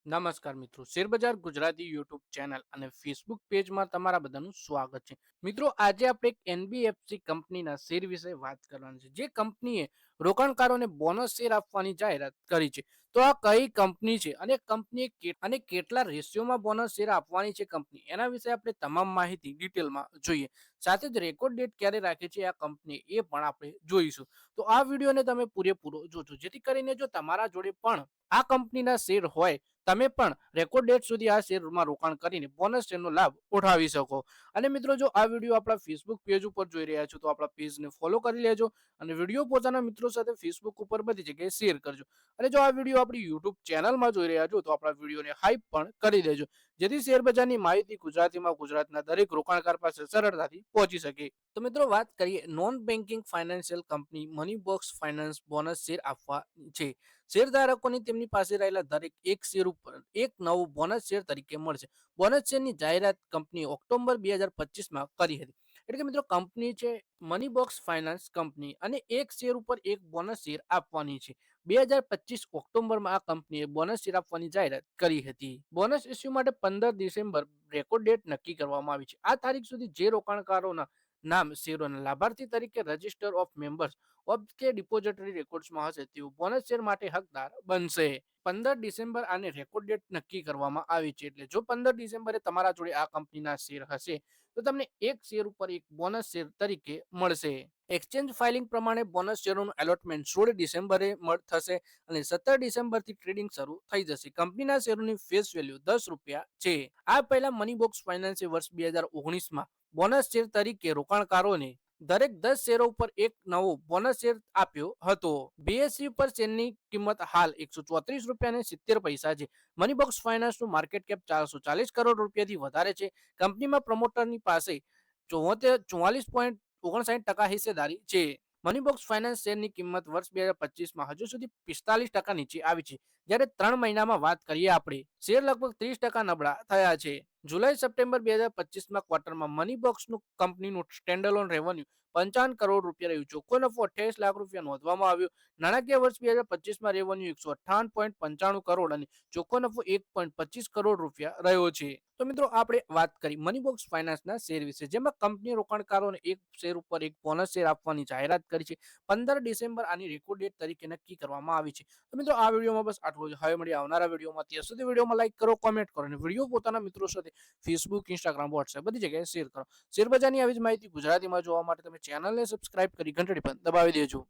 નમસ્કાર મિત્રો, શેરબજાર ગુજરાતી યુટ્યુબ ચેનલ અને ફેસબુક પેજમાં તમારા બધાનું સ્વાગત છે. મિત્રો, આજે આપણે એક એનબીએફસી કંપનીના શેર વિશે વાત કરવાની છે, જે કંપનીએ રોકાણકારોને બોનસ શેર આપવાની જાહેરાત કરી છે. તો આ કઈ કંપની છે અને કંપનીએ કેટલા રેશિયોમાં બોનસ શેર આપવાની છે કંપની, એના વિશે આપણે તમામ માહિતી ડિટેલમાં જોઈએ. સાથે જ રેકોર્ડ ડેટ ક્યારે રાખે છે આ કંપની, એ પણ આપણે જોઈશું. તો આ વિડીયોને તમે પૂરેપૂરો જોજો, જેથી કરીને જો તમારા જોડે પણ આ કંપનીના શેર હોય, તમે પણ રેકોર્ડ ડેટ સુધી આ શેરમાં રોકાણ કરીને બોનસ શેરનો લાભ ઉઠાવી શકો. અને મિત્રો, જો આ વિડીયો આપણા ફેસબુક પેજ ઉપર જોઈ રહ્યા છો તો આપણા પેજને ફોલો કરી લેજો અને વિડીયો પોતાના મિત્રો સાથે ફેસબુક ઉપર બધી જગ્યાએ શેર કરજો. અને જો આ વિડીયો આપણી યુટ્યુબ ચેનલમાં જોઈ રહ્યા છો તો આપણા વિડીયોને હાઈપ પણ કરી દેજો, જેથી શેરબજારની માહિતી ગુજરાતીમાં ગુજરાતના દરેક રોકાણકાર પાસે સરળતાથી પહોંચી શકે. તો મિત્રો, વાત કરીએ non banking financial company money box finance bonus share આપવા છે. શેરધારકોને તેમની પાસે રહેલા દરેક એક શેર ઉપર એક નવો બોનસ શેર તરીકે મળશે. બોનસ શેરની જાહેરાત કંપનીએ ઓક્ટોબર 2025માં કરી હતી. એટલે કે મિત્રો, કંપની છે મની બોક્સ ફાઇનાન્સ કંપની અને એક શેર ઉપર એક બોનસ શેર આપવાની છે. 2025 ઓક્ટોબરમાં આ કંપનીએ બોનસ શેર આપવાની જાહેરાત કરી હતી. બોનસ ઇસ્યુ માટે 15 ડિસેમ્બર રેકોર્ડ ડેટ નક્કી કરવામાં આવી છે. આ તારીખ સુધી જે રોકાણકારોના નામ શેરોના લાભાર્થી તરીકે રજિસ્ટર ઓફ મેમ્બર્સ ઓફ કે ડિપોઝિટરી રેકોર્ડ્સમાં હશે, તેઓ બોનસ શેર માટે હકદાર બનશે. 15 ડિસેમ્બર આને રેકોર્ડ ડેટ નક્કી કરવામાં આવી છે. એટલે જો 15 ડિસેમ્બરે તમારા જોડે આ કંપનીના શેર હશે તો તમને એક શેર ઉપર એક બોનસ શેર તરીકે મળશે. એક્સચેન્જ ફાઇલિંગ પ્રમાણે બોનસ શેરોનું એલોટમેન્ટ 16 ડિસેમ્બરે થશે અને 17 ડિસેમ્બરથી ટ્રેડિંગ શરૂ થઈ જશે. કંપનીના શેરોની ફેસ વેલ્યુ ₹10 છે. આ પહેલા મની બોક્સ ફાઇનાન્સે વર્ષ 2019માં બોનસ શેર તરીકે રોકાણકારોને દરેક 10 શેરો ઉપર એક નવો બોનસ શેર આપ્યો હતો. બીએસસી પર શેરની કિંમત હાલ ₹134.70 છે. મની બોક્સ ફાઇનાન્સનું માર્કેટ કેપ ₹440 કરોડથી વધારે છે. કંપનીમાં પ્રમોટરની પાસે 44.59% હિસ્સેદારી છે. મની બોક્સ ફાઇનાન્સ શેરની કિંમત વર્ષ 2025માં હજુ સુધી 45% નીચે આવી છે. જ્યારે 3 મહિનામાં વાત કરીએ આપણે, શેર લગભગ 30% નબળા થયા છે. જુલાઈ સપ્ટેમ્બર 2025માં ક્વાર્ટરમાં મની બોક્સનું કંપનીનું સ્ટેન્ડઅલોન રેવન્યુ ₹55 કરોડ રહ્યું. ચોખ્ખો નફો ₹28 લાખ નોંધવામાં આવ્યો. નાણાકીય વર્ષ 2025માં રેવન્યુ ₹158.95 કરોડ અને ચોખ્ખો નફો ₹1.25 કરોડ રહ્યો છે. તો મિત્રો, આપણે વાત કરી મની બોક્સ ફાઇનાન્સના શેર વિશે, જેમાં કંપની રોકાણકારોને એક શેર ઉપર એક બોનસ શેર આપવાની જાહેરાત કરી છે. 15 ડિસેમ્બર આની રેકોર્ડ ડેટ તરીકે નક્કી કરવામાં આવી છે. તો મિત્રો, આ વિડીયોમાં બસ આટલું જ. હવે મળીએ આવનારા વિડીયોમાં. ત્યાં સુધી વિડીયોમાં લાઈક કરો, કોમેન્ટ કરો અને વિડીયો પોતાના મિત્રો સાથે ફેસબુક, ઇન્સ્ટાગ્રામ, વોટ્સએપ બધી જગ્યાએ શેર કરો. શેરબજારની આવી જ માહિતી ગુજરાતીમાં જોવા માટે તમે ચેનલને સબસ્ક્રાઇબ કરી ઘંટડી પણ દબાવી દેજો.